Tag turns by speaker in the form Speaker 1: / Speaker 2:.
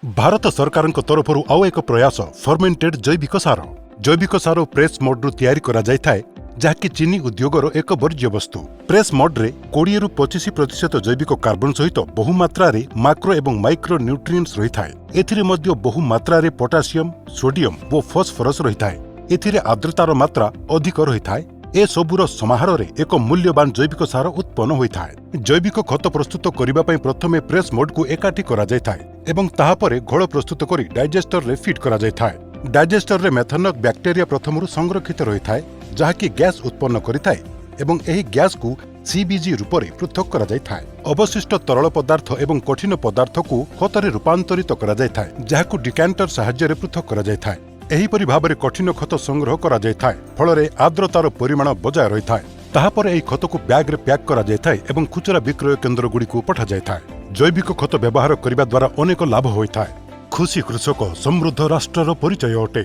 Speaker 1: भारत सरकार तरफर आउ एक प्रयास फर्मेंटेड जैविक सार प्रेस मोड्रु तैयारी करा जायथाय जहाँकि चीनी उद्योगर एक वर्ज्य वस्तु। प्रेस मोड्रे 20 रु 25% जैविक कार्बन सहित बहुमात्रा माक्रो एवं माइक्रो न्यूट्रिएंट्स रही थाए। एथिरे मध्य बहुमात्रा पोटासियम, सोडियम और फॉस्फोरस रही थाए। एथिरे आर्द्रतार मात्रा अधिक रही थाए। ए सबुर समाहार एक मूल्यवान जैविक सार उत्पन्न होता है। जैविक खत प्रस्तुत करने प्रथमे प्रेस मोड को एकाठी करा जायथाय एवं ताहापरे घोल प्रस्तुत करी डाइजेस्टर रे फीड करा जायथाय। डाइजेस्टर रे मेथनक बैक्टेरिया प्रथमरु संरक्षित रही थाए जहाँकि गैस उत्पन्न करिथाय एवं एही गैस को सीबीजी रूप में पृथक करा जायथाय। अवशिष्ट तरल पदार्थ एवं कठिन पदार्थ को खतरे रूपांतरित करा जायथाय जहाँकु डिकांटर सहाय्य पृथक करा जायथाय। एहीपरि भाबरे कठिन खत संग्रह करा जायथाय फଳରେ आर्द्रतार परिमाण बजाय रही थाए। ताहापर एही खत को बैग रे पैक करा जायथाय एवं खुचरा विक्रय केन्द्र गुडी को पठा जायथाय। जैविक खत व्यवहार करिबा द्वारा अनेक लाभ होइथाय। खुशी कृषक समृद्ध राष्ट्रर परिचय अटे।